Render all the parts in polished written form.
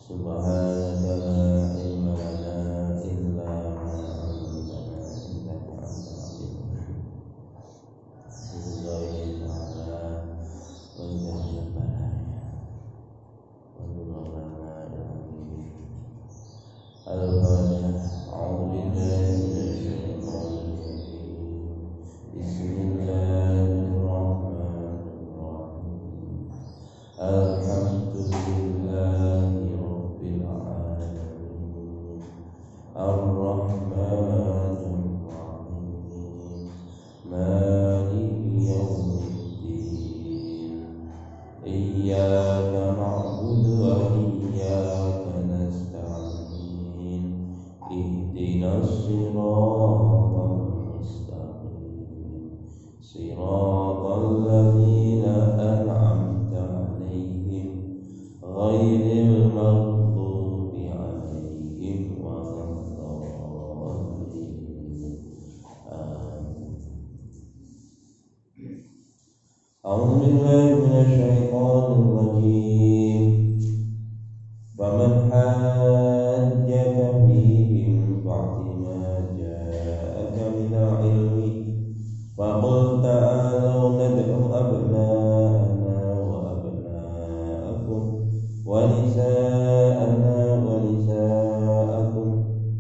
Subhanaka la ilma lana illa ma 'allamtana innaka antal 'alimul hakim. Billahi ta'ala wa jalla baraya wa nurana ilahi al-fatihah. A'udzu billahi minasyaitonir rajim. Bismillahirrahmanirrahim. Alhamdulillahi rabbil alamin. Ar-Rahmanir Rahim. Maliki yaumiddin. Iyyaka na'budu wa iyyaka nasta'in. Ihdinas siratal mustaqim. Siratal ladzina an'amta 'alaihim ghairil maghdubi 'alaihim waladdallin. A'udzu billahi minasyaitonir rajim. Faman hajjaka fihi min ba'di ma ja'aka minal ilmi faqul ta'alau nad'u abna'ana wa abna'akum wa nisa'ana wa nisa'akum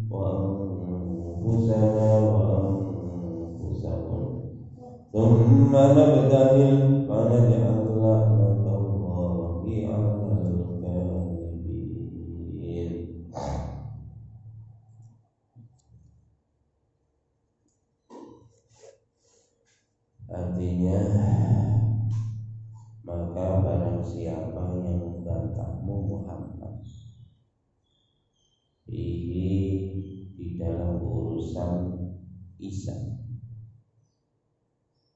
wa anfusana wa anfusakum thumma nabtahil fa naj'al la'natallahi 'alal kadhibin. Artinya, maka barang siapa yang membantahmu Muhammad ini di dalam urusan Isa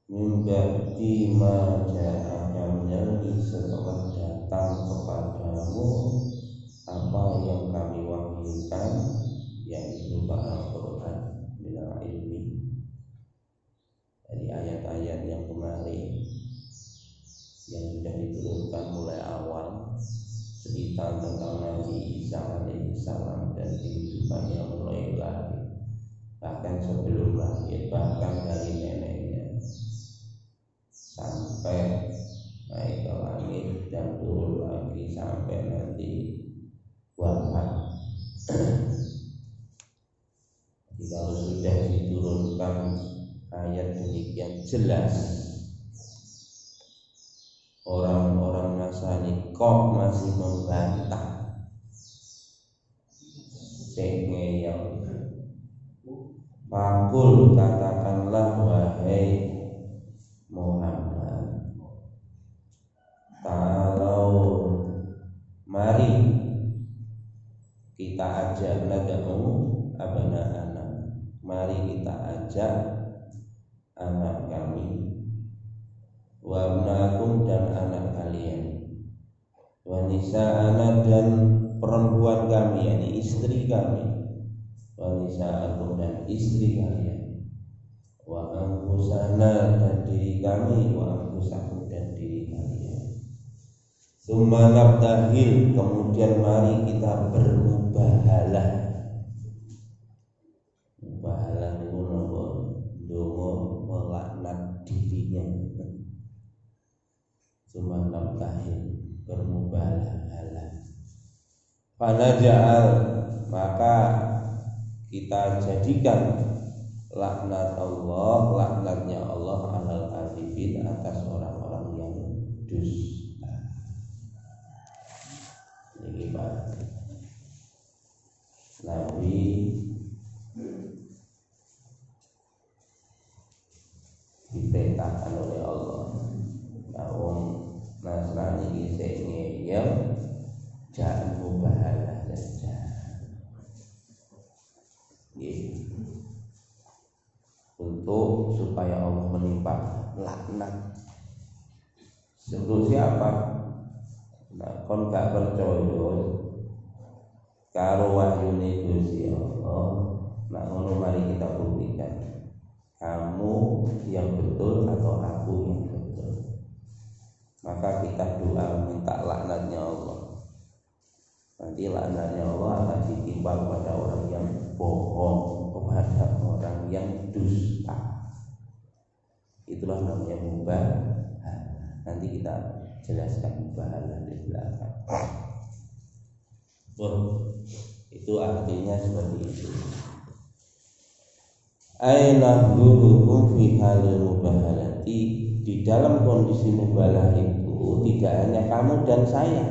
membagi majalah setelah datang kepadamu apa yang kami wahyukan, yaitu Al-Quran minal ilmi, dari ayat-ayat yang kemarin yang sudah diturunkan mulai awal, cerita tentang Nabi Isa alaihissalam dan kehidupannya mulai lahir, bahkan sebelum lahir, bahkan dari neneknya sampai naik ke langit dan turun lagi sampai nanti wafat. Jadi kalau sudah diturunkan ayat demikian jelas, orang-orang Nasrani kok masih membantah, sengeyel. Fakul, katakanlah wahai Muhammad, kalau mari kita ajak nadamu abna-anak, mari kita ajak anak kami, wa abnaakum dan anak kalian, wa nisa'ana dan perempuan kami, yakni istri kami, wa nisa'akum dan istri kalian, wa anfusana dan diri kami, wa anfusakum dan diri kalian. Tsumma nabtahil, kemudian mari kita bermubahalah. Mubahalah itu nopo? Dongo melaknat dirinya. Tsumma nabtahil, bermubahalah. Fanaja'al, maka kita jadikan laknat Allah, laknatnya Allah alal kadhibin, atas orang-orang yang dusta. Ini Pak Nabi diperintahkan oleh Allah, wong Nasrani iki ngeyel, jangan mubahalah saja. Untuk supaya Allah menimpa laknat. Untuk siapa? Nah, kon gak percaya karo wahyune Gusti Allah. Nah, ngono mari kita buktikan. Kamu yang betul atau aku yang betul. Maka kita doa minta laknatnya Allah. Nanti nanti laknatnya Allah akan ditimpa kepada orang yang bohong, kepada orang yang dusta. Itulah namanya mubahalah. Nanti kita jelaskan mubahalah di belakang. Itu artinya seperti itu. Aina huruhu fi halil mubahalati, di dalam kondisi mubalah itu tidak hanya kamu dan saya,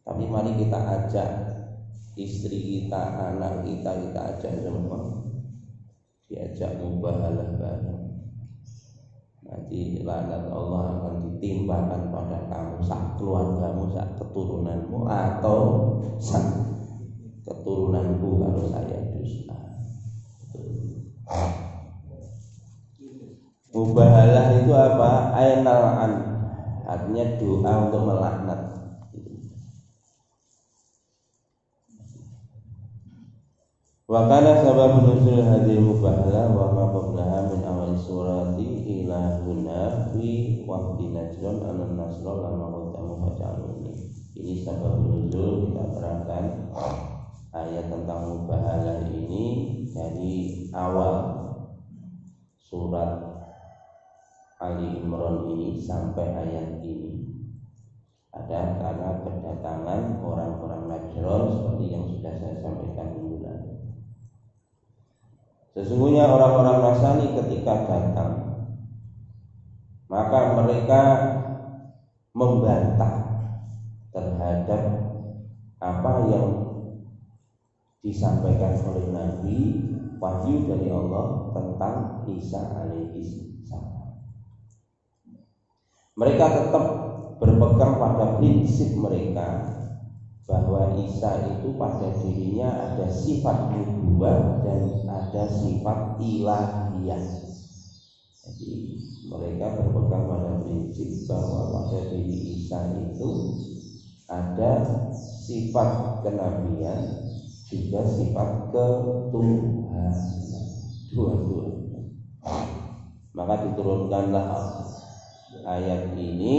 tapi mari kita ajak istri kita, anak kita ajak semua, diajak mubahalah bareng. Nanti laknat Allah akan ditimpakan pada kamu, sak keluargamu, sak keturunanmu, atau sak keturunanku kalau saya dusta. Mubahalah itu apa? Ainal-an, artinya doa untuk melaknat. Wa kana sabab nuzul hadhihi mubahalah wa ma qablaha min awal surati ila huna fi waqti najrun anan nasra lama qadamu faja'aluni. Ini sabab nuzul, kita terangkan ayat tentang mubahalah ini dari awal surat Ali Imran ini sampai ayat ini. Ada karena kedatangan orang-orang Najran seperti yang sudah saya sampaikan dulu tadi. Sesungguhnya orang-orang Nasrani ketika datang, maka mereka membantah terhadap apa yang disampaikan oleh Nabi, wahyu dari Allah tentang Isa alaihi salam. Mereka tetap berpegang pada prinsip mereka bahwa Isa itu pada dirinya ada sifat nubuwah dan ada sifat ilahiyah. Jadi mereka berpegang pada prinsip bahwa pada diri Isa itu ada sifat kenabian juga sifat ketuhanan, dua-duanya. Maka diturunkanlah ayat ini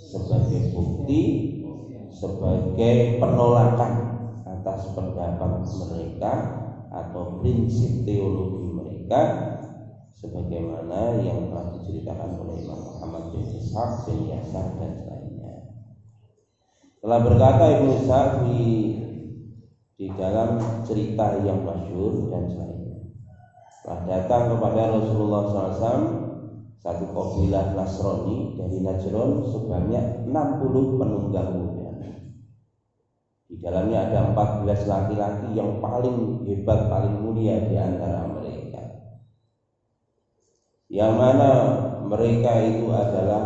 sebagai bukti, sebagai penolakan atas pendapat mereka atau prinsip teologi mereka, sebagaimana yang telah diceritakan oleh Imam Muhammad bin Ishaq bin Yasar dan lainnya. Telah berkata Ibnu Ishaq di dalam cerita yang masyhur dan lainnya, telah datang kepada Rasulullah SAW satu kabilah Nasrani dari Najran sebanyak 60 penunggang kuda. Di dalamnya ada 14 laki-laki yang paling hebat, paling mulia di antara mereka. Yang mana mereka itu adalah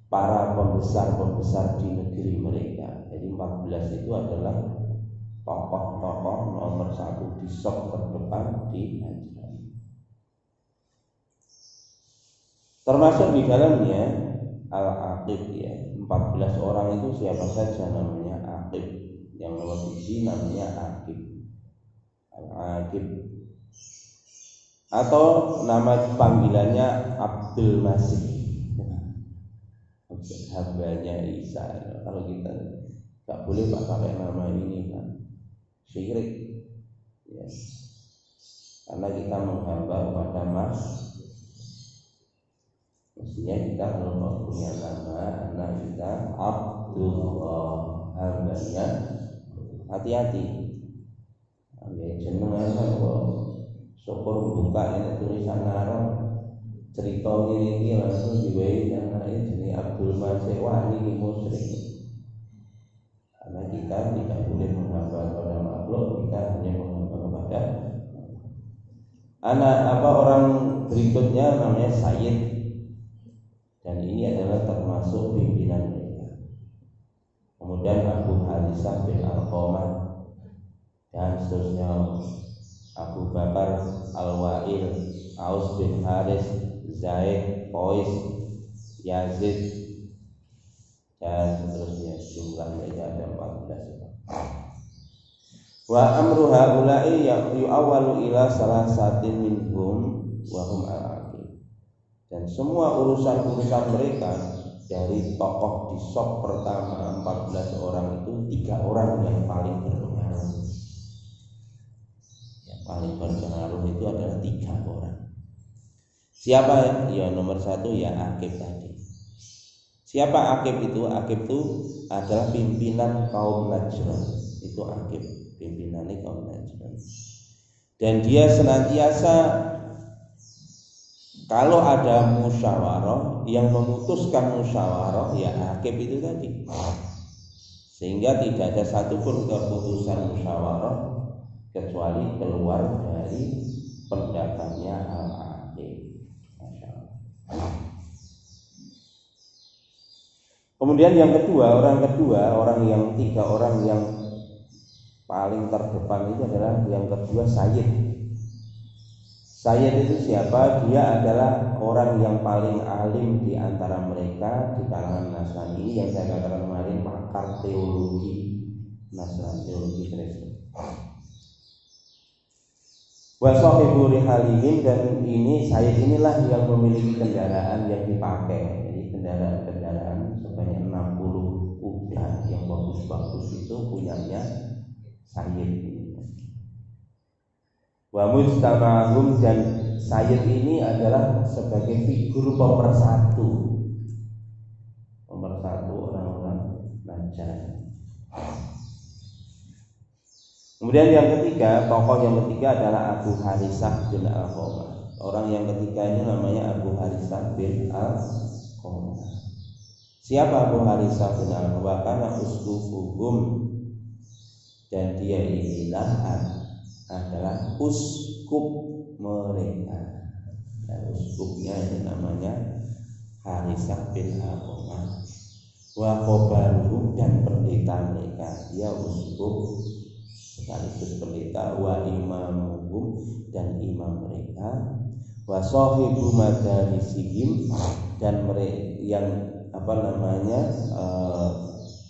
para pembesar-pembesar di negeri mereka. Jadi 14 itu adalah tokoh-tokoh nomor 1 di sop terdepan di Najran. Termasuk di dalamnya Al-Aqib, ya. 14 orang itu siapa saja namanya Aqib. Yang nomor 7 namanya Aqib. Al-Aqib. Atau nama panggilannya Abdul Masih. Hambanya Isa. Kalau kita enggak boleh pakai nama ini, kan syirik. Ya. Karena kita menghamba kepada mestinya kita kalau mau punya nama anak kita Abdullah, hambanya. Hati-hati. Ambil jenengan kan kok syukur buka ini tulisan Arab cerita ini langsung diwehi anaknya jenis Abdul Masih. Wah, ini musyrik. Karena kita tidak boleh menghamba kepada makhluk, kita hanya menghamba kepada anak orang berikutnya namanya Sayyid. Dan ini adalah termasuk pimpinan mereka. Kemudian Abu Halisah bin Al-Qamah dan seterusnya, Abu Bakar Al-Wa'il, Aus bin Haris, Zaid, Qais, Yazid, dan seterusnya. Jumlah mereka ada 14. Wa amru haula'i yu'awwalu ila salah satin minhum wa hum al-aqib. Dan semua urusan-urusan mereka dari tokoh di sop pertama 14 orang itu 3 orang yang paling berpengaruh. Yang paling berpengaruh itu adalah 3 orang. Siapa ya? Nomor 1 ya Aqib tadi. Siapa Aqib itu? Aqib itu adalah pimpinan kaum Najran. Itu Aqib, pimpinannya kaum Najran. Dan dia senantiasa kalau ada musyawarah, yang memutuskan musyawarah ya Aqib itu tadi. Sehingga tidak ada satupun keputusan musyawarah kecuali keluar dari pendapatnya Al-Aqib. Kemudian yang kedua, orang yang 3 orang yang paling terdepan itu adalah yang kedua Sayyid. Sayyid itu siapa? Dia adalah orang yang paling alim di antara mereka di kalangan Nasrani. Ini yang saya katakan kemarin, pakar teologi Nasrani, teologi Kristen. Wa sahibu rihalihim, dan ini Sayyid inilah yang memiliki kendaraan yang dipakai. Jadi kendaraan sebanyak 60 kuda yang bagus-bagus itu punyanya Sayyid. Wa mustama'hum, dan Sayyid ini adalah sebagai figur pemersatu orang-orang Najran. Kemudian yang ketiga, tokoh yang ketiga adalah Abu Harisah bin Alqamah. Orang yang ketiga ini namanya Abu Harisah bin Alqamah. Siapa Abu Harisah bin Alqamah? Karena uskufuhum, dan dia inilah adalah uskup mereka. Uskupnya ini namanya Harisah bin Alqamah. Wa qabaruhum, dan pendeta mereka. Dia uskup sekaligus pendeta. Wa imamuhum, dan imam mereka. Wa sahibu madarisihim, dan mereka yang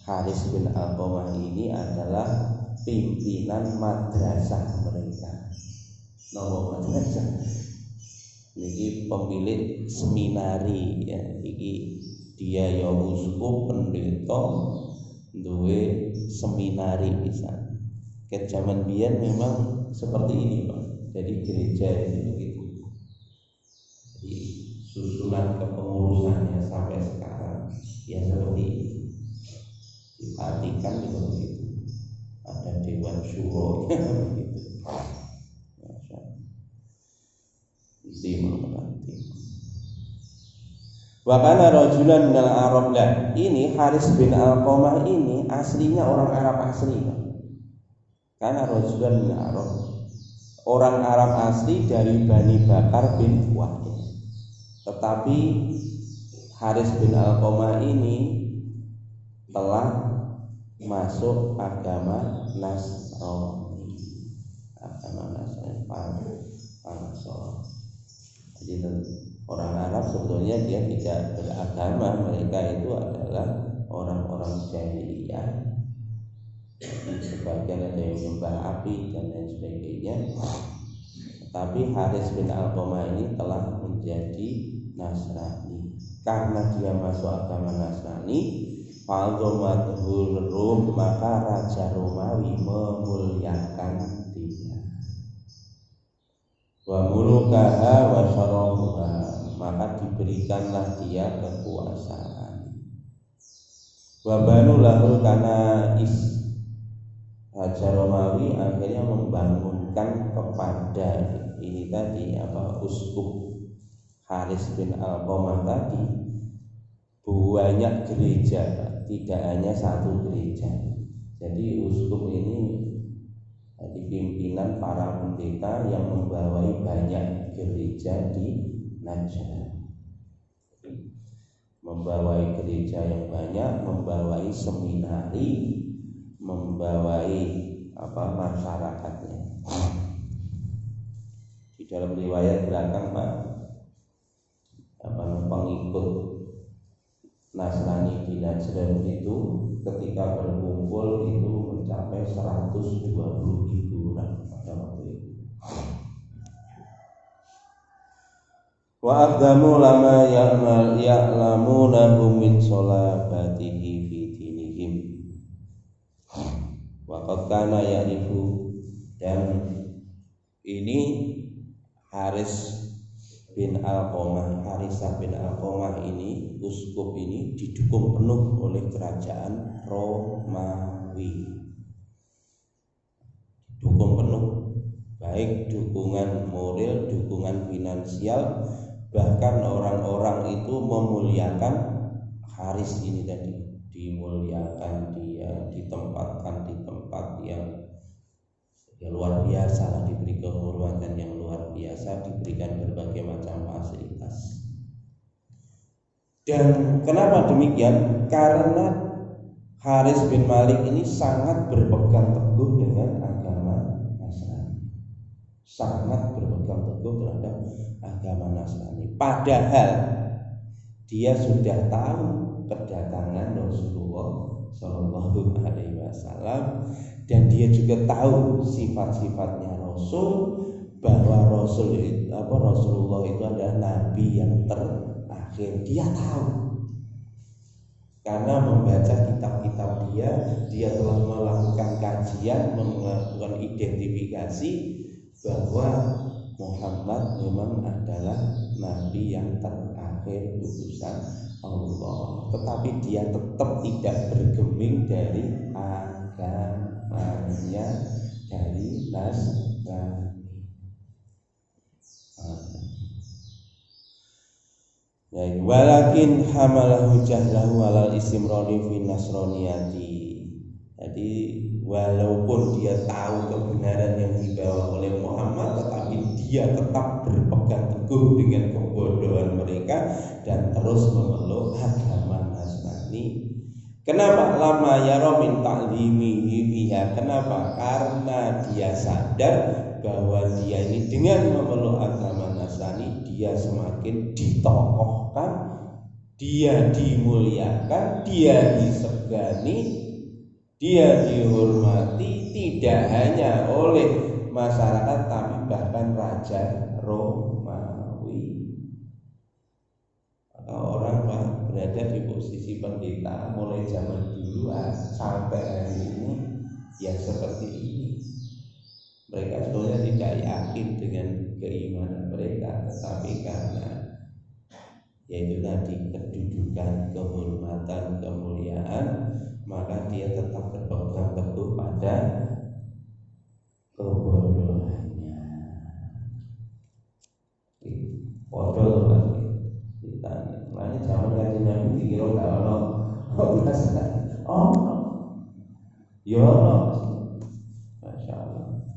Haris bin Alqamah ini adalah pimpinan madrasah mereka. Nama madrasah ini pemilik seminari ya. Ini dia ya uskup pendeta duwe seminari bisa. Ke zaman biyen memang seperti ini Pak. Jadi gereja itu begitu. Jadi susunan kepengurusannya sampai sekarang ya seperti ini. Di Vatikan juga begitu. Ada dewan syuro begitu. Wa kana rajulan minal Arab. Ini Haris bin Alqamah ini aslinya orang Arab asli. Karena rajulan minal Arab, orang Arab asli dari Bani Bakar bin Wahid. Tetapi Haris bin Alqamah ini telah masuk agama Nasrani. Jadi orang Arab sebetulnya dia tidak beragama, mereka itu adalah orang-orang jahiliyah. Sebagian ada yang menyembah api dan lain sebagainya. Tapi Haris bin Alqamah ini telah menjadi Nasrani. Karena dia masuk agama Nasrani, fa'adhamatul Rum, maka Raja Romawi memuliakan dia. Wa mulukaha wa syarafuha, maka diberikanlah dia kekuasaan. Wa banu lahu, karena Raja Romawi akhirnya membangunkan kepada ini tadi uskup Haris bin Alqamah tadi banyak gereja, tidak hanya satu gereja. Jadi uskup ini jadi pimpinan para pendeta yang membawai banyak gereja di Najran. Membawai gereja yang banyak, membawai seminari, membawai masyarakatnya. Di dalam riwayat belakang Pak, pengikut Nasrani di Najran itu ketika berkumpul itu mencapai 120.000 orang pada waktu itu. wa aqdamu lama ya'lamunahu min salabatihi fi dinihim wa qad kana ya'rifu. Dan ini Harisah bin Alqamah ini, uskup ini didukung penuh oleh kerajaan Romawi. Dukung penuh, baik dukungan moral, dukungan finansial, bahkan orang-orang itu memuliakan Haris ini tadi, dimuliakan dia, ditempatkan di tempat yang luar biasa lah, diberi kehormatan yang luar biasa, diberikan berbagai macam fasilitas. Dan kenapa demikian? Karena Haris bin Malik ini sangat berpegang teguh dengan agama Nasrani, sangat berpegang teguh terhadap agama Nasrani. Padahal dia sudah tahu kedatangan Rasulullah Shallallahu Alaihi Wasallam, dan dia juga tahu sifat-sifatnya Rasul, bahwa Rasulullah itu adalah Nabi yang terakhir. Dia tahu karena membaca kitab-kitab dia telah melakukan kajian, melakukan identifikasi bahwa Muhammad memang adalah Nabi yang terakhir utusan Allah. Tetapi dia tetap tidak bergeming dari agamanya, dari Nasrani. Walakin hamalahu jahlahu alal istimrari fi nasroniyati. Jadi walaupun dia tahu kebenaran yang dibawa oleh Muhammad, tetapi dia tetap berpegang teguh dengan kebodohan mereka dan terus memeluk agama Nasrani. Kenapa? Lama yara min ta'limihi fiha. Kenapa? Karena dia sadar bahwa dia ini dengan memeluk agama Nasrani, dia semakin ditokohkan, dia dimuliakan, dia disegani, dia dihormati, tidak hanya oleh masyarakat tapi bahkan raja Romawi. Orang berada di posisi pendeta mulai zaman dulu sampai hari ini ya seperti ini. Mereka sebenarnya tidak yakin dengan keimanan mereka, tetapi karena yaitu tadi kedudukan, kehormatan, kemuliaan, maka dia tetap berpegang teguh pada kebodohannya. Bodoh lagi ditanya. Makanya zaman kajian Nabi dikira gak ono. Ya ono. Masya Allah.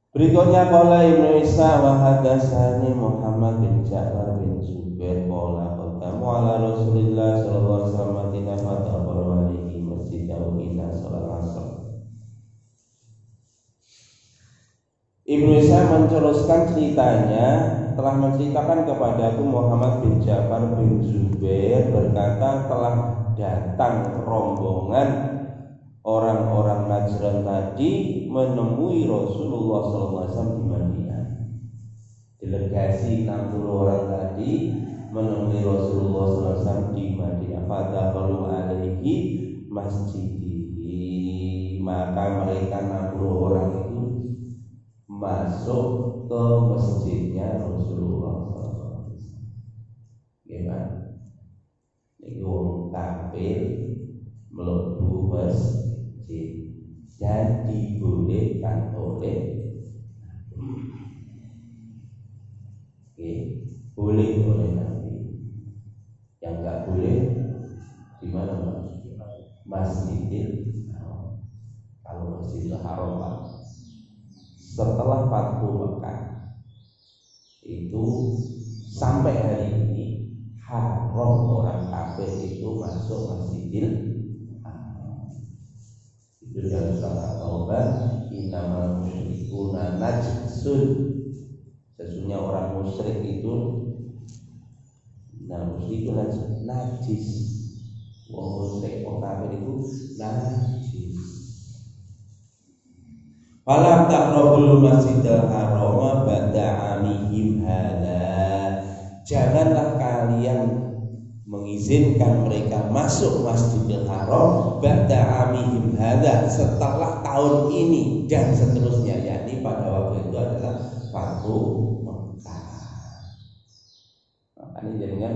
Berikutnya qala Ibnu Isa wa hadatsani Muhammad bin Ja'far bin Zubair qala qadamu ala Rasulillah sallallahu alaihi wasallam tinafata alaihi masjidahu ila salat asar. Ibnu Isa menceruskan ceritanya, telah menceritakan kepadaku Muhammad bin Ja'far bin Zubair berkata, telah datang rombongan orang-orang Najran tadi menemui Rasulullah SAW di Madinah. Delegasi 60 orang tadi menemui Rasulullah SAW di Madinah. Fadakhalu alaihi masjidihi. Maka mereka 60 orang itu masuk ke masjidnya Rasulullah SAW. Gimana? Ini wong kafir mlebu masjid dan dibolehkan oleh boleh oleh Nabi. Yang enggak boleh di mana Mas? Masjidil Haram. Kalau Masjidil Haram Pak, setelah Fathu Mekah itu sampai hari ini haram orang kafir itu masuk Masjidil Haram. Itu dalam surat At-Taubah, innamal musyrikuna najsun. Sesungguhnya orang musyrik itu najis. Wong musyrik, wong kafir itu najis. Falam taqrabul masjidal haram ba'da amihim hadza. janganlah kalian mengizinkan mereka masuk Masjidil Haram ba'da amihim hadza, setelah tahun ini dan seterusnya, yakni pada waktu itu adalah Fathu Mekah. Makanya jangan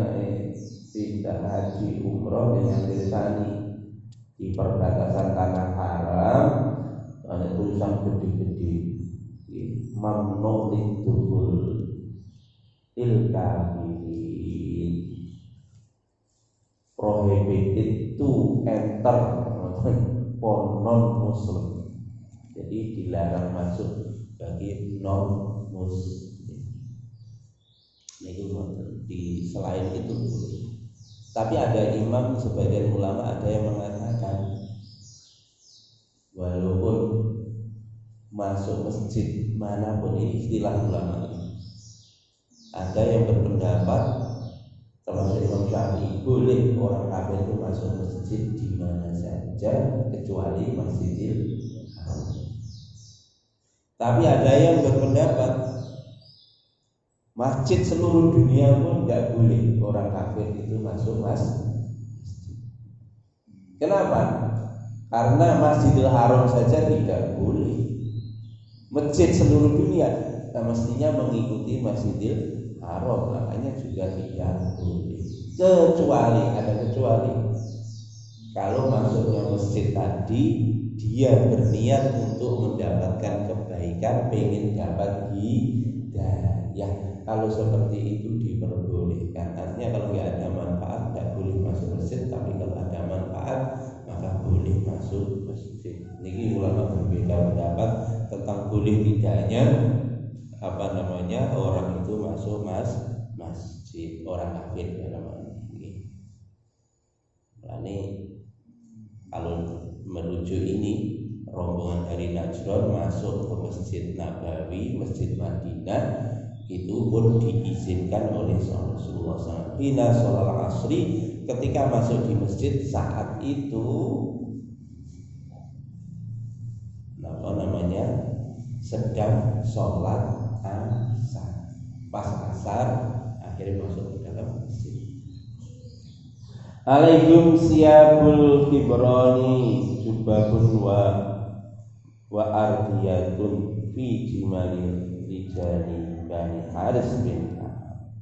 tidak haji umroh dengan bersani di perbatasan tanah haram ada tulisan gede-gede mamnu liddukhul lil kafirin, prohibited to enter for non muslim, jadi dilarang masuk bagi non muslim. Itu di selain itu boleh. Tapi ada imam, sebagian ulama ada yang mengatakan walaupun masuk masjid manapun, ini istilah ulama ini, ada yang berpendapat termasuk Imam Syafi'i boleh orang kafir itu masuk masjid di mana saja kecuali Masjidil Haram. Tapi ada yang berpendapat masjid seluruh dunia pun tidak boleh orang kafir itu masuk masjid. Kenapa? Karena Masjidil Haram saja tidak boleh. Masjid seluruh dunia mestinya mengikuti Masjidil Haram, makanya juga tidak boleh. Kecuali, ada kecuali, kalau masuknya masjid tadi dia berniat untuk mendapatkan kebaikan, pengen dapat hidayah. Kalau seperti itu diperbolehkan. Artinya kalau nggak ada manfaat tidak boleh masuk masjid, tapi kalau ada manfaat maka boleh masuk masjid. Ini ulama berbeda pendapat tentang boleh tidaknya orang itu masuk masjid, orang kafir dalam hal ini. Ini kalau merujuk ini rombongan dari Najran masuk ke Masjid Nabawi, Masjid Madinah, itu pun diizinkan oleh Rasulullah SAW. Hina sholal asri, ketika masuk di masjid saat itu sedang sholat asar, pas asar akhirnya masuk ke dalam masjid. Alaikum siyabul kibrani jubabun wa ardiyatun fi jimalil rijali Bani Haris bin Ka'ab.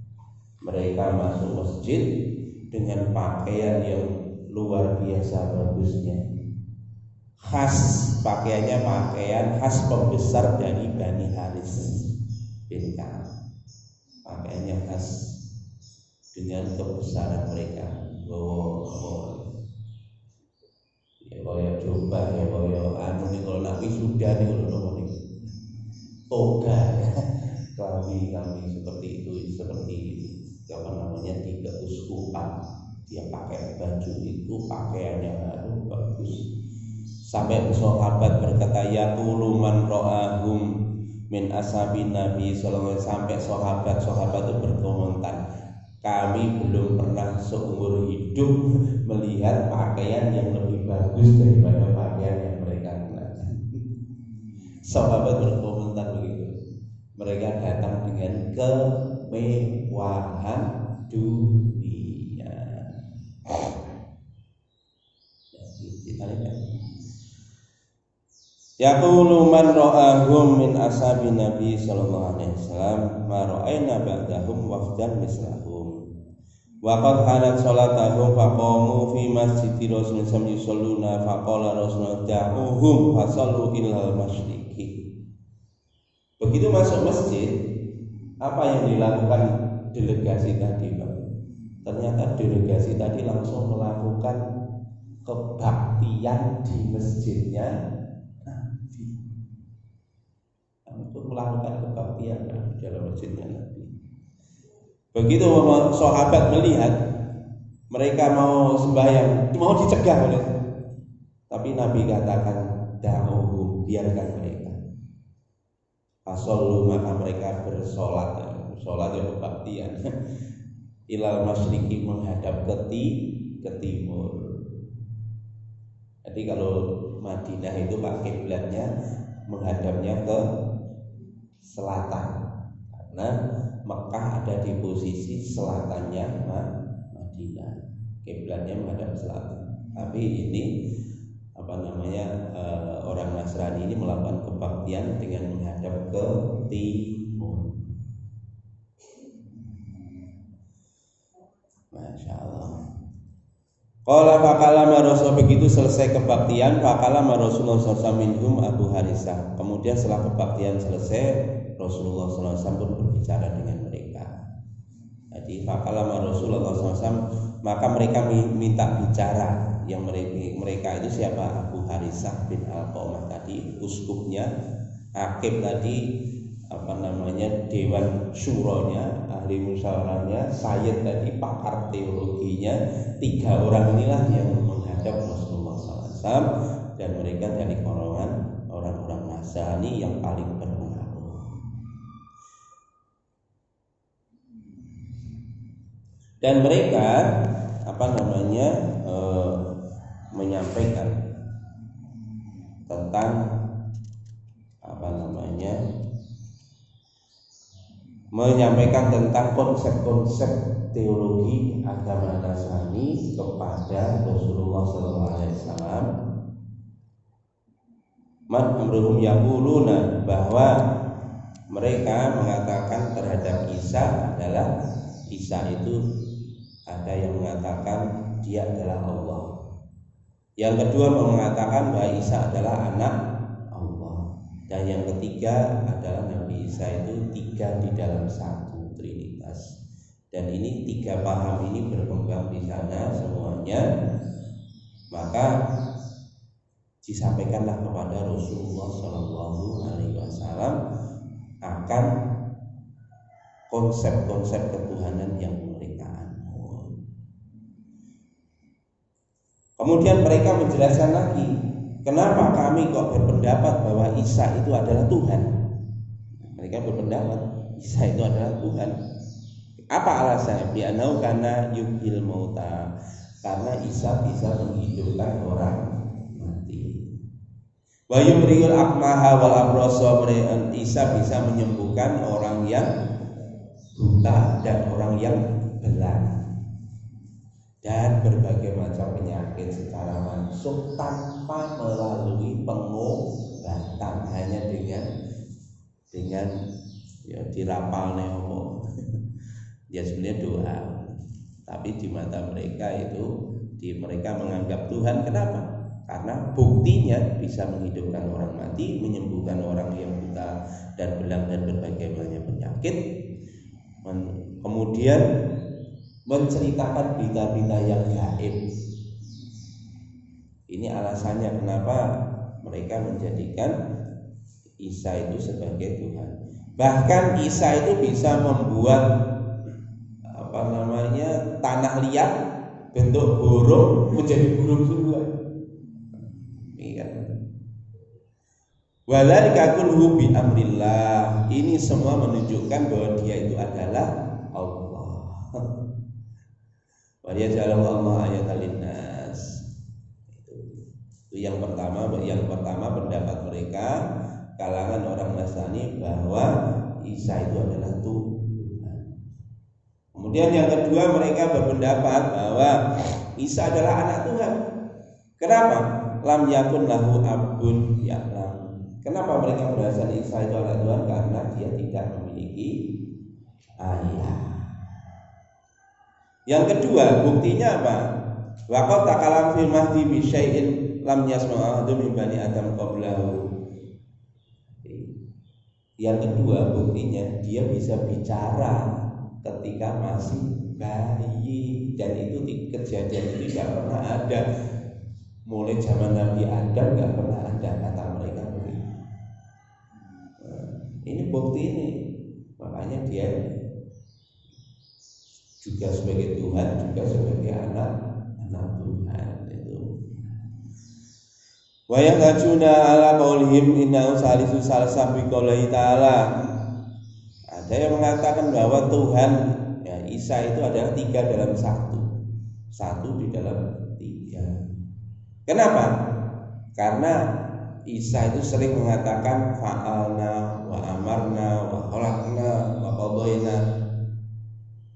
Mereka masuk masjid dengan pakaian yang luar biasa bagusnya, khas pakaiannya pakaian khas pembesar dari Bani Haris bin Ka'ab. Pakaiannya khas dengan kebesaran mereka. Ya coba ya anu nih kalau nabi sudah nih kalau nih toga ya. kami seperti itu, seperti di keuskupan dia pakai baju itu pakaiannya baru bagus. Sampai sahabat berkata ya man ro'ahum min ashabin Nabi sallallahu alaihi wasallam, sampai sahabat itu berkomentar, kami belum pernah seumur hidup melihat pakaian yang lebih bagus daripada pakaian yang mereka kenakan. Sahabat berkomentar begitu. Mereka datang dengan kemewahan dunia. Yaqulu man ra'ahum min ashabin Nabi sallallahu alaihi wasallam ma ra'ayna ba'dahum wafdan mislahum wa qad halat salatahum faqamu fi masjidi Rasulullah sallallahu alaihi wasallam faqala Rasulullah da'uhum fasallu ilal masyriqi. Begitu masuk masjid, apa yang dilakukan delegasi tadi, Pak? Ternyata delegasi tadi langsung melakukan kebaktian di masjidnya Nabi. Untuk melakukan kebaktian di dalam masjidnya Nabi. Begitu sahabat melihat mereka mau sembahyang, mau dicegah oleh, tapi Nabi katakan da'uhum, biarkan mereka. Fasallu, maka mereka bersolat yang kebaktian ilal masyriqi, menghadap ke timur. Jadi kalau Madinah itu Pak kiblatnya menghadapnya ke selatan, karena Mekah ada di posisi selatannya Madinah, kiblatnya menghadap selatan. Tapi ini orang Nasrani ini melakukan kebaktian dengan menghadap ke timur. Masya Allah. Qala fakalama Rasul, begitu selesai kebaktian, fakalama Rasulullah SAW minhum Abu Harisah. Kemudian setelah kebaktian selesai, Rasulullah SAW pun berbicara dengan mereka. Jadi fakalama Rasulullah SAW, maka mereka minta bicara. Yang mereka itu siapa? Abu Harisah bin Alqamah tadi, uskupnya, hakim tadi, dewan syuronya, ahli musyawarahnya, sayyid tadi, pakar teologinya. 3 orang inilah yang menghadap Rasulullah SAW, dan mereka dari golongan orang-orang Nasrani yang paling berpengaruh. Dan mereka menyampaikan tentang menyampaikan tentang konsep-konsep teologi agama Nasrani kepada Rasulullah SAW. Man amruhum yaquluna, bahwa mereka mengatakan terhadap Isa adalah, Isa itu ada yang mengatakan dia adalah Allah. Yang kedua mengatakan bahwa Isa adalah anak Allah. Dan yang ketiga adalah Nabi Isa itu 3 di dalam 1, Trinitas. Dan ini 3 paham ini berkembang di sana semuanya. Maka disampaikanlah kepada Rasulullah SAW akan konsep-konsep ketuhanan yang mereka anut. Kemudian mereka menjelaskan lagi, kenapa kami kok berpendapat bahwa Isa itu adalah Tuhan. Mereka berpendapat Isa itu adalah Tuhan. Apa alasannya? Bi'anau karena yuhyil mauta, karena Isa bisa menghidupkan orang mati. Wa yumriul akmaha wal abrasa, Isa bisa menyembuhkan orang yang buta dan orang yang belang, dan berbagai macam penyakit secara langsung tanpa melalui pengobatan, hanya dengan ya dirapal neomo. Ya sebenarnya doa, tapi di mata mereka itu mereka menganggap Tuhan. Kenapa? Karena buktinya bisa menghidupkan orang mati, menyembuhkan orang yang buta dan belang dan berbagai macam penyakit, kemudian menceritakan berita-berita yang gaib. Ini alasannya kenapa mereka menjadikan Isa itu sebagai Tuhan. Bahkan Isa itu bisa membuat tanah liat bentuk burung menjadi burung sungguhan. Waladzalika kulluhu bi amrillah. Ini semua menunjukkan bahwa dia itu adalah Allah. Wa yaj'alu Allah ayatan linnas. Itu yang pertama pendapat mereka, kalangan orang Nasrani, bahwa Isa itu adalah Tuhan. Kemudian yang kedua, mereka berpendapat bahwa Isa adalah anak Tuhan. Kenapa? Lam yakun lahu abun ya'lam. Kenapa mereka beralasan Isa itu anak Tuhan? Karena dia tidak memiliki ayah. Yang kedua, buktinya apa? Waqad takalam fil mahdi bi syai'in lam yasma'u ahadun min bani Adam qablahu. Yang kedua, buktinya dia bisa bicara ketika masih bayi, dan itu kejadian itu tidak pernah ada mulai zaman Nabi Adam, nggak pernah ada, kata mereka begitu. Ini bukti ini, makanya dia juga sebagai Tuhan, juga sebagai anak Tuhan itu. Wa yahtajuna ala qaulihim inna salisu salasa bi qaulihi ta'ala. Ada yang mengatakan bahwa Tuhan, ya, Isa itu adalah 3 dalam 1 di dalam 3. Kenapa? Karena Isa itu sering mengatakan fa'alna wa amarna wa khalaqna wa qadayna.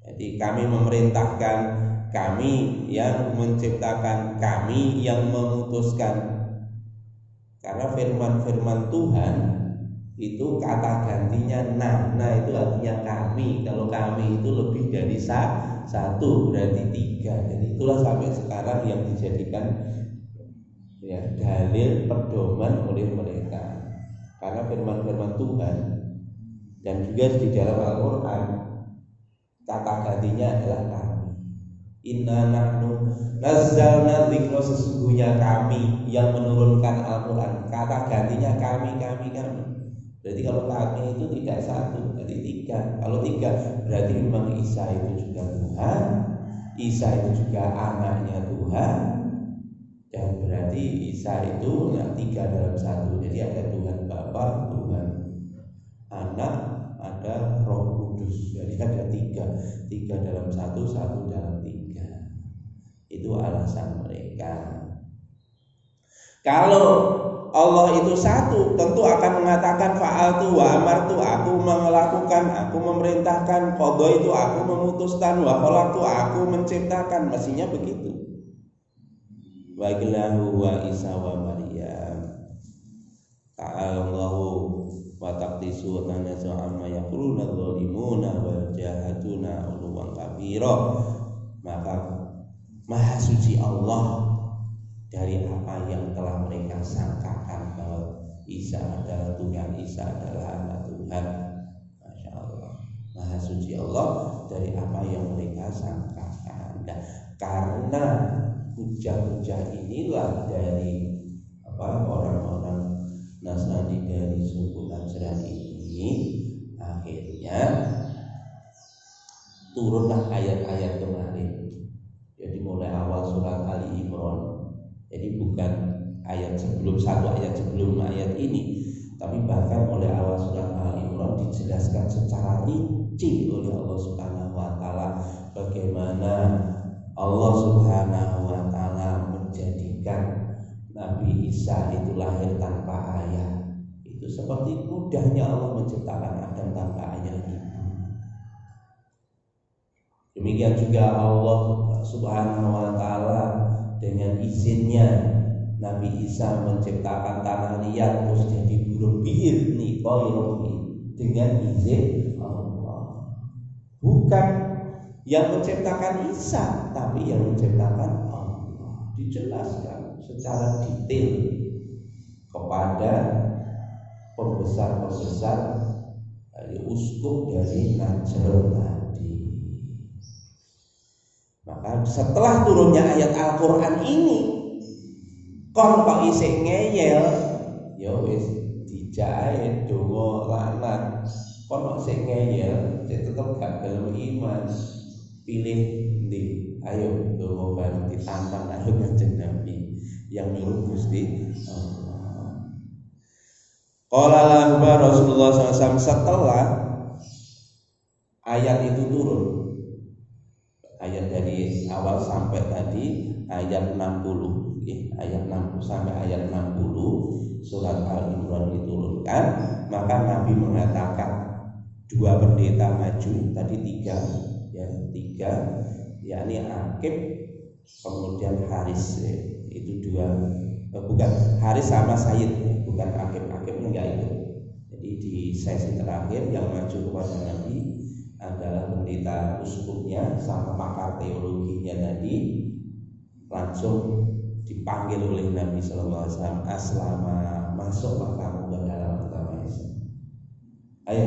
Jadi kami memerintahkan, kami yang menciptakan, kami yang memutuskan. Karena firman-firman Tuhan itu kata gantinya nah itu artinya kami. Kalau kami itu lebih dari satu, berarti tiga. Jadi itulah sampai sekarang yang dijadikan ya dalil pedoman oleh mereka. Karena firman-firman Tuhan dan juga di dalam Al-Quran kata gantinya adalah kami. Inna nahnu nazzalna dzikra, sesungguhnya kami yang menurunkan Al-Quran. Kata gantinya kami. Berarti kalau kami itu tidak satu, berarti tiga. Kalau tiga berarti memang Isa itu juga Tuhan, Isa itu juga anaknya Tuhan, dan berarti Isa itu tiga dalam satu. Jadi ada Tuhan Bapa, Tuhan Anak, ada Roh Kudus. Jadi ada tiga dalam satu dalam tiga. Itu alasan mereka. Kalau Allah itu satu, tentu akan mengatakan fa'altu wa amartu, aku melakukan, aku memerintahkan, qadha itu aku memutuskan, wa khalaqtu aku menciptakan, mestinya begitu. Wa ilahu wa Isa wa Maryam ta'alallahu wa taqdisu wa nasu amma yaquluna dhalimuna wa jahaduna uluwan kabira. Maka maha suci Allah dari apa yang telah mereka sangkakan bahwa Isa adalah Tuhan, Isa adalah anak Tuhan. Masya Allah, maha suci Allah dari apa yang mereka sangkakan. Nah, karena hujah-hujah inilah dari orang-orang Nasrani dari suku Najrani ini, akhirnya turunlah ayat-ayat kemarin. Jadi mulai awal surat Ali Imran. Jadi bukan ayat sebelum, satu ayat sebelum ayat ini, tapi bahkan mulai awal surat Al-Imran dijelaskan secara rinci oleh Allah Subhanahu wa taala bagaimana Allah Subhanahu wa taala menjadikan Nabi Isa itu lahir tanpa ayah. Itu seperti mudahnya Allah menciptakan Adam tanpa ayah ibu. Demikian juga Allah Subhanahu wa taala dengan izinnya Nabi Isa menciptakan tanah liat terus jadi burung bi'idni tayrihi, dengan izin Allah. Bukan yang menciptakan Isa, tapi yang menciptakan Allah. Dijelaskan secara detail kepada pembesar-pembesar dari uskup dari Najran tadi. Maka setelah turunnya ayat Al-Quran ini, kon kok isih ngeyel, ya wis dijahit donga laknat. Kon kok isih ngeyel, tetep gak gelem iman. Pilih ndi? Ayo donga bareng ditantang karo Kanjeng Nabi yang nyuruh Gusti Allah. Qala lahu Rasulullah SAW setelah ayat itu turun. Ayat dari awal sampai tadi ayat 60 ayat 60 sampai ayat 60 surat Al-Imran diturunkan, maka Nabi mengatakan dua pendeta maju, tadi tiga, yakni Akib kemudian Haris, itu dua, bukan Haris sama Sayyid, bukan Akib enggak itu. Jadi di sesi terakhir yang maju kepada Nabi adalah pendeta uskupnya sama pakar teologinya tadi, langsung dipanggil oleh Nabi Sallallahu Alaihi Wasallam, aslama, masuklah kamu ke dalam agama Islam. Ayo,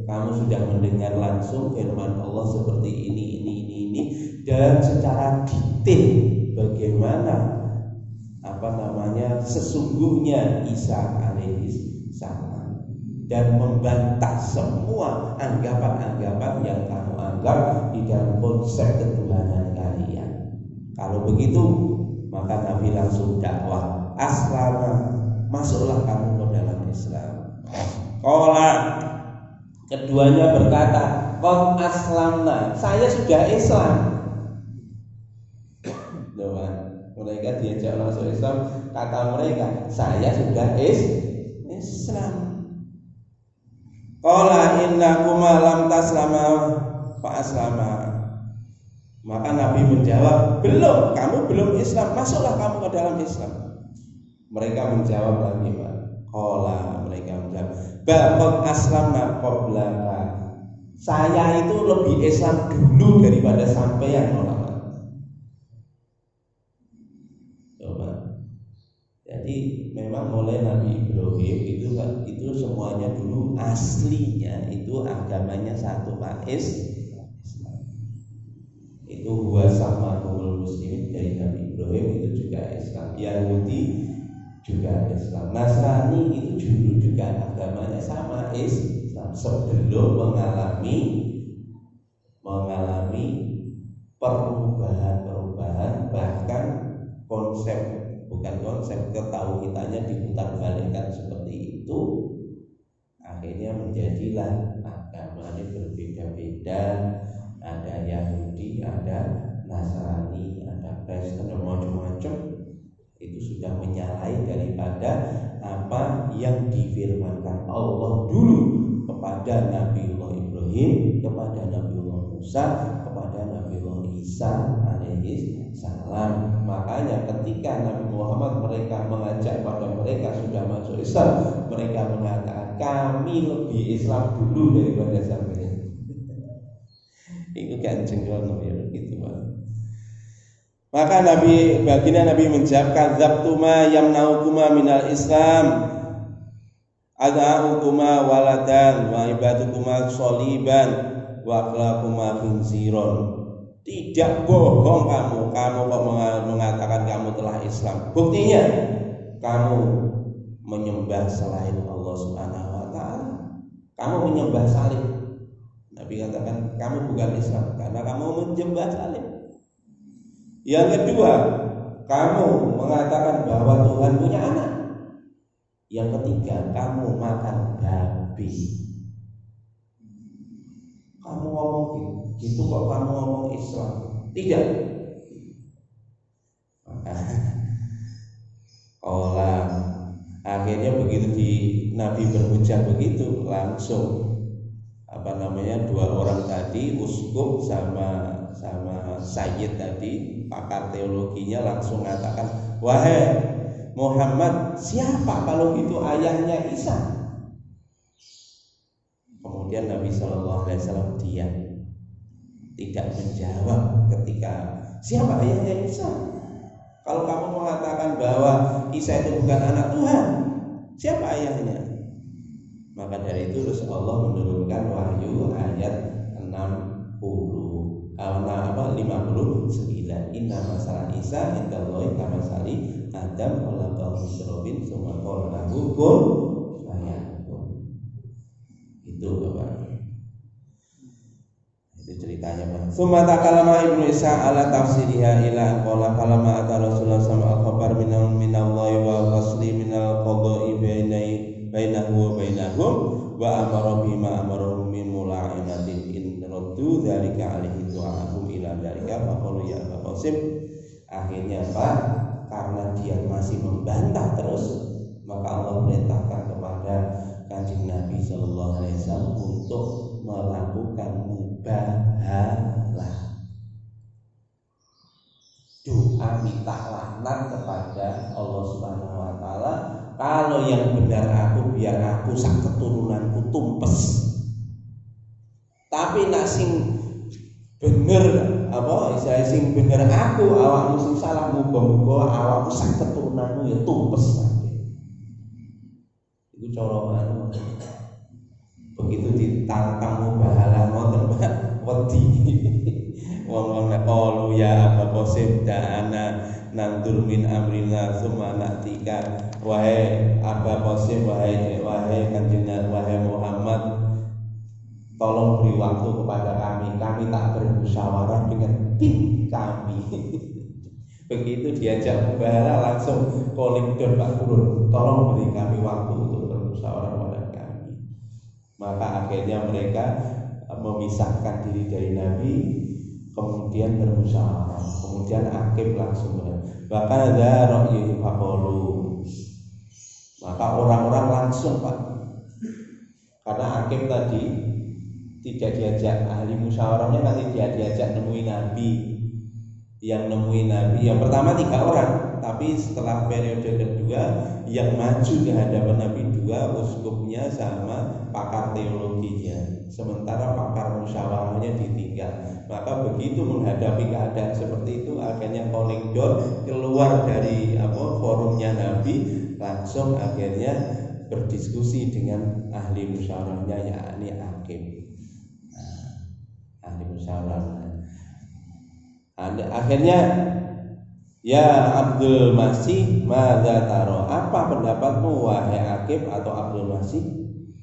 kamu sudah mendengar langsung firman Allah seperti ini dan secara detail bagaimana sesungguhnya Isa alaihi salam, dan membantah semua anggapan-anggapan yang kamu anggap di dalam konsep ketuhanan kalian. Kalau begitu, maka Nabi langsung dakwah, aslama, masuklah kamu ke dalam Islam. Qala, keduanya berkata, qad aslamna, saya sudah Islam. Mereka diajak masuk Islam, kata mereka, saya sudah Islam. Qala innakuma lam taslama fa aslama. Maka Nabi menjawab, belum, kamu belum Islam, masuklah kamu ke dalam Islam. Mereka menjawab lagi, Pak. Qala, mereka menjawab, baqad aslamna qablaka. Saya itu lebih Islam dulu daripada sampeyan, Muhammad. Coba. Jadi memang mulai Nabi Ibrahim itu semuanya dulu aslinya itu agamanya satu, Pak, Islam. Itu gua sama kaum muslimin dari Nabi Ibrahim itu juga Islam. Yahudi juga Islam. Nasrani itu dulu juga agamanya sama, Islam. Sebelum mengalami perubahan, bahkan konsep ketauhidannya diputarbalikkan seperti itu, akhirnya menjadilah agamanya berbeda-beda. Ada Yahudi, ada Nasrani, ada Kristen, macam-macam. Itu sudah menyalahi daripada apa yang difirmankan Allah dulu kepada Nabiullah Ibrahim, kepada Nabiullah Musa, kepada Nabiullah Isa alaihi salam. Makanya ketika Nabi Muhammad mereka mengajak pada mereka sudah masuk Islam, mereka mengatakan kami lebih Islam dulu daripada sampeyan. Itu kan jenggono ya gitu, Pak. Maka baginda Nabi menjawab, kadzabtuma yamnaukuma minal Islam, ad'aukuma waladan wa ibadukuma sholiban wa akhlakuma khinziron. Tidak bohong kamu kok mengatakan kamu telah Islam. Buktinya kamu menyembah selain Allah Subhanahu wa taala. Kamu menyembah salib. Nabi katakan kamu bukan Islam karena kamu menyembah salib. Yang kedua, kamu mengatakan bahwa Tuhan punya anak. Yang ketiga, kamu makan babi. Kamu ngomong gitu kok kamu ngomong Islam? Tidak. Akhirnya begitu Nabi berhujah begitu, langsung dua orang tadi, uskup sama sayyid tadi, pakar teologinya langsung mengatakan, wahai Muhammad, siapa kalau itu ayahnya Isa? Kemudian Nabi SAW diam, tidak menjawab ketika siapa ayahnya Isa. Kalau kamu mengatakan bahwa Isa itu bukan anak Tuhan, siapa ayahnya? Maka dari itu Rasulullah menurunkan wahyu ayat 59. Inna masalah Isa indallahi kamasali Adam khalaqahu min turabin tsumma qala lahu kun fayakun. Itu Bapak. Itu ceritanya, Pak. Tsumma takallama Ibnu Isa ala tafsiriha ila qala falamma ata Rasulullah sama al-khabar minallahi wa fasli minal qada'i bainahu wa bainahum wa amara bima amaruhum min mula'inatin in raddu dzalika alaihi du'ahum ila dzalika faqalu ya Abu Qasim. Akhirnya Pak, karena dia masih membantah terus, maka Allah perintahkan kepada Kanjeng Nabi sallallahu alaihi wasallam untuk melakukan mubahalah, doa minta laknat kepada Allah Subhanahu wa taala. Kalau yang benar aku, biar aku sak keturunanku tumpes. Tapi nak sing bener sing bener aku, awakmu sing salah, muga-muga awakmu sak keturunanmu ya tumpes. Itu cara begitu ditantang mubahalah ngoten Pak, wedi. Wong nek qalu ya Abu Qasim da'ana nandur min amrina summa natika. Wahai Abu Qasim, wahai Kanjeng wahai Muhammad, tolong beri waktu kepada kami tak bermusyawarah dengan tim kami. Begitu diajak mubahalah langsung calling down Pak Guru, tolong beri kami waktu untuk bermusyawarah kepada kami. Maka akhirnya mereka memisahkan diri dari Nabi, kemudian bermusyawarah, kemudian Aqib langsung bahkan ada ra'yi faqalu, maka orang-orang langsung Pak, karena Aqib tadi tidak diajak, ahli musyawarahnya kan tidak diajak nemuin Nabi. Yang nemuin Nabi yang pertama 3 orang, tapi setelah periode kedua yang maju di hadapan Nabi 2 uskupnya sama pakar teologinya, sementara pakar musyawarahnya ditinggal. Maka begitu menghadapi keadaan seperti itu, akhirnya calling door, keluar dari forumnya Nabi, langsung akhirnya berdiskusi dengan ahli musyawarahnya, yakni Aqib. Ahli musyawarah. Akhirnya, ya Abdul Masih, madza taro? Apa pendapatmu wahai Aqib atau Abdul Masih?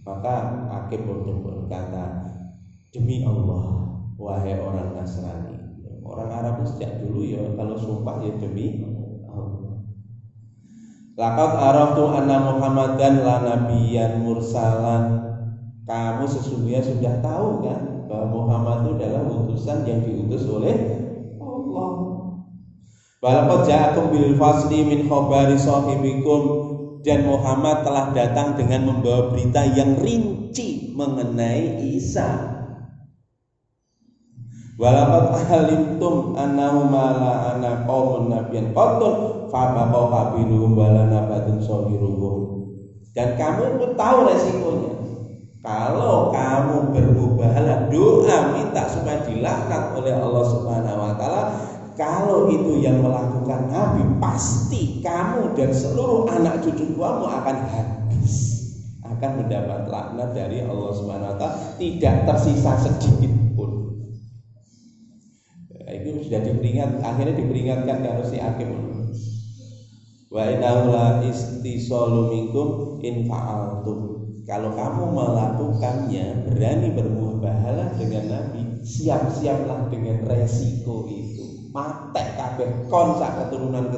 Maka Aqib berkata, demi Allah, wahai orang Nasrani. Orang Arab sejak dulu ya kalau sumpah ya demi Allah. Laqad araftu anna Muhammadan la nabiyyan mursalan. Kamu sesungguhnya sudah tahu kan bahwa Muhammad itu adalah utusan yang diutus oleh Allah. Walaqad ja'akum bil fasli min khabari sahibikum, dan Muhammad telah datang dengan membawa berita yang rinci mengenai Isa. Walaqad alimtum annahu mala ana qaumun nabiyyan qatun fa baqa qabiluhum wala nabatun sahiruhum. Dan kamu pun tahu resikonya. Kalau kamu bermubahalah doa minta supaya dilaknat oleh Allah Subhanahu wa taala, kalau itu yang melakukan Nabi, pasti kamu dan seluruh anak cucu kamu akan habis, akan mendapat laknat dari Allah Subhanahu wa taala, tidak tersisa sedikit pun. Itu sudah akhirnya diperingatkan kalau si Aqib. Wa innahu la istisalu minkum in fa'altum. Kalau kamu melakukannya, berani bermubahalah dengan Nabi, siap-siaplah dengan resiko itu. Matek kabeh kon sak keturunan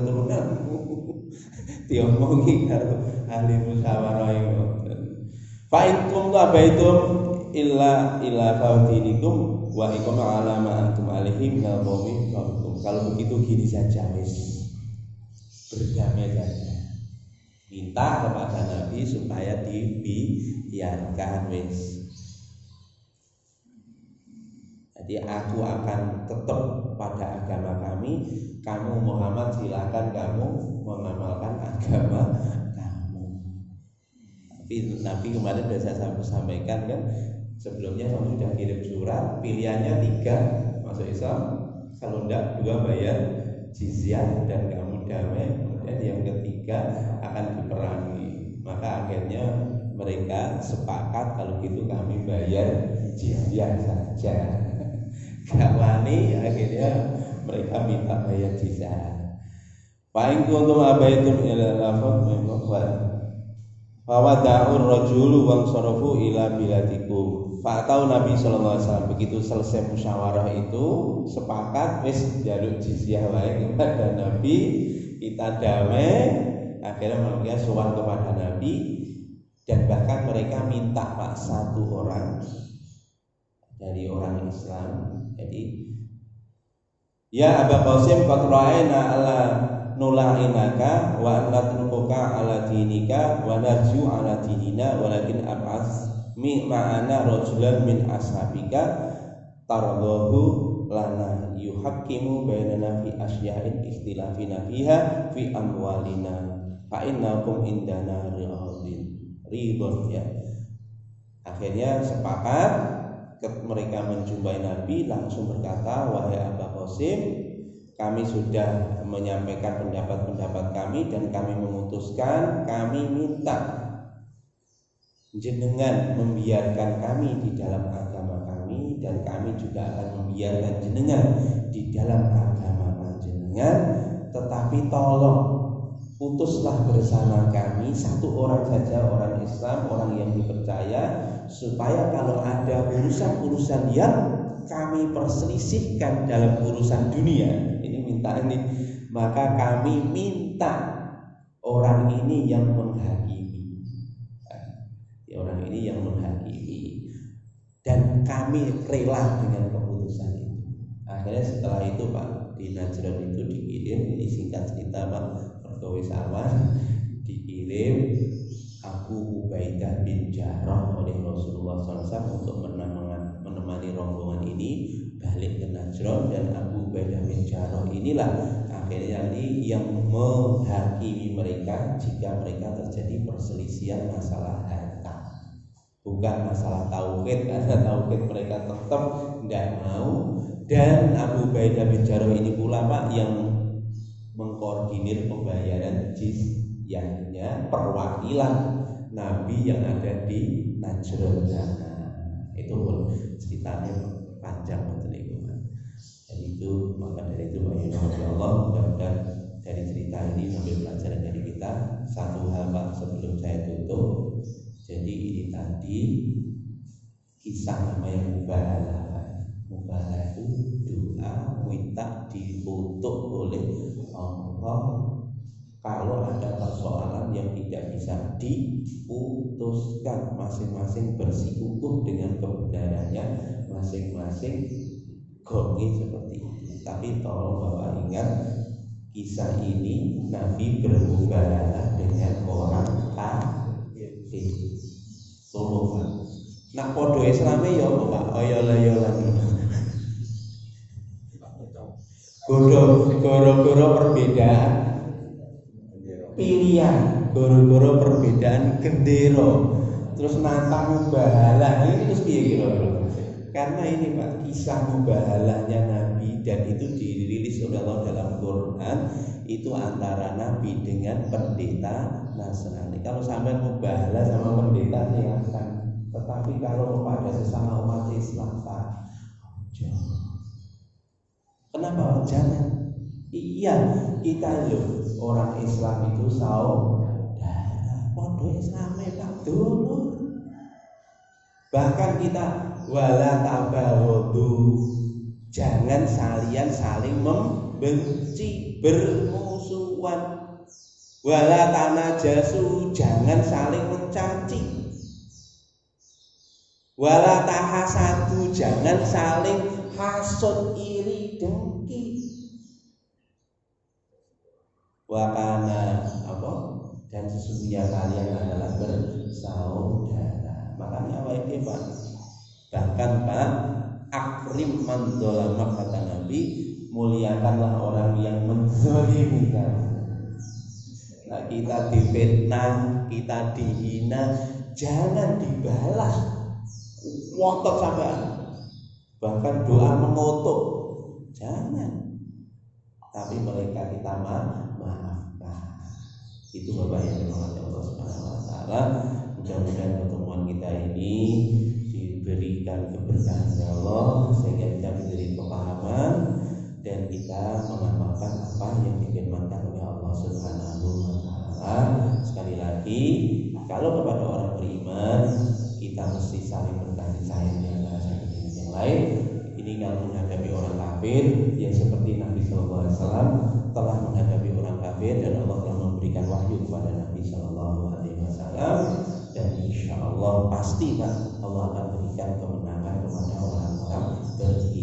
diomongi karo ahli musyawarah itu. Fa in kuntum abaitum illa fautinikum wa ikum ala ma antum alaihi minal qawmi. Kalau begitu gini saja wis. Berdamai saja. Minta kepada Nabi supaya dibiarkan wis. Jadi aku akan tetap pada agama kami, kamu Muhammad silakan kamu mengamalkan agama kamu. Tapi Nabi kemarin sudah saya sampaikan kan, sebelumnya kamu sudah kirim surat, pilihannya 3 masuk Islam, kalau enggak 2 bayar jizyah dan kamu damai. Dan yang ketiga akan diperangi. Maka akhirnya mereka sepakat kalau gitu kami bayar jizyah saja. Gak wani, akhirnya mereka minta bayar jizyah. Paling kuntum abaitum ila lafaz membuat bahwa da'ur rajulu wang sorofu ila bilatikum. Tahu Nabi SAW begitu selesai musyawarah itu sepakat wis jaluk jizyah wae kepada Nabi, kita damai. Akhirnya mereka sowan kepada Nabi, dan bahkan mereka minta Pak 1 orang dari orang Islam. Jadi ya Aba Qasim qad ra'ayna ala nulainaka wa natrukuka ala dinika wa narju ala dinina walakin ab'as ma'ana rajulan min ashabika tardahu lana yuhaqqimu bainana fi asya'in ikhtilafina fiha fi amwalina fa innakum indana ridon ya. Akhirnya sepakat, mereka menjumpai Nabi langsung berkata, wahai Aba Qasim, kami sudah menyampaikan pendapat-pendapat kami dan kami memutuskan, kami minta jenengan membiarkan kami di dalam agama kami, dan kami juga akan membiarkan jenengan di dalam agama panjenengan, tetapi tolong putuslah bersama kami 1 orang saja, orang Islam, orang yang dipercaya, supaya kalau ada urusan-urusan yang kami perselisihkan dalam urusan dunia, ini minta ini, maka kami minta orang ini yang menghakimi. Orang ini yang menghakimi, dan kami rela dengan keputusan itu. Akhirnya setelah itu Pak, di Najran itu dikirim, ini singkat cerita Pak, pergawis awan, dikirim Abu Ubaidah bin Jarrah oleh Rasulullah SAW untuk menemani rombongan ini balik ke Najran, dan Abu Ubaidah bin Jarrah inilah akhirnya yang menghakimi mereka jika mereka terjadi perselisihan masalah harta, bukan masalah tauhid, karena tauhid mereka tetap tidak mau. Dan Abu Ubaidah bin Jarrah ini pula Pak yang mengkoordinir pembayaran jizyahnya perwakilan Nabi yang ada di Najran. Itu pun ceritanya panjang betul itu Pak. Jadi itu, maka dari itu Pak Allah, mudah-mudahan dari cerita ini ambil pelajaran dari kita. Satu hal Pak sebelum saya tutup, jadi ini tadi kisah namanya mubahalah. Mubahalah itu doa minta dikutuk oleh Allah kalau ada persoalan yang tidak bisa diputuskan, masing-masing bersikukuh dengan kebenarannya masing-masing, gongi seperti itu. Tapi tolong Bapak ingat, kisah ini Nabi bermubahalah dengan orang kafir. Tolong nak podo Islame ya Bapak, oyola-oyolan. Goro-goro perbedaan pilihan, goro-goro perbedaan gendero, terus nantang mubahalah, ini terus piye kira-kira? Karena ini Pak, kisah mubahalahnya Nabi, dan itu dirilis oleh Allah dalam Quran, itu antara Nabi dengan pendeta Nasrani. Kalau sampai mubahalah sama pendeta silahkan, tetapi kalau kepada sesama umat Islam Pak, kenapa jangan? Iya, kita loh orang Islam itu saudara, podo Islame Pak dulur. Bahkan kita wala tabaghadu, jangan saling membenci, bermusuhan. Wala tanajasu, jangan saling mencaci. Wala tahasadu, jangan saling hasud, iri, dengki. Wakana apa? Dan sesungguhnya kalian adalah bersaudara. Makanya apa ini Pak? Bahkan Pak, akrim man dzalama, kata Nabi, muliakanlah orang yang menzalimi kamu. Nah, kita difitnah, kita dihina, jangan dibalas ngotot sampean. Bahkan doa mengutuk, jangan. Tapi mereka kita maafkan. Itu Bapak yang dirahmati Allah Subhanahu wa taala. Mudah-mudahan pertemuan kita ini diberikan keberkahan Allah sehingga kita menjadi pemahaman dan kita mengamalkan apa yang difirmankan oleh Allah Subhanahu wa taala. Sekali lagi, kalau kepada orang beriman kita mesti saling berkasih sayang di antara satu dengan yang lain. Ini kalau menghadapi orang kafir, ya seperti Nabi Sallallahu Alaihi Wasallam telah menghadapi orang kafir, dan Allah telah memberikan wahyu kepada Nabi Sallallahu Alaihi Wasallam, dan insya Allah pasti Pak, Allah akan berikan kemenangan kepada orang-orang beriman.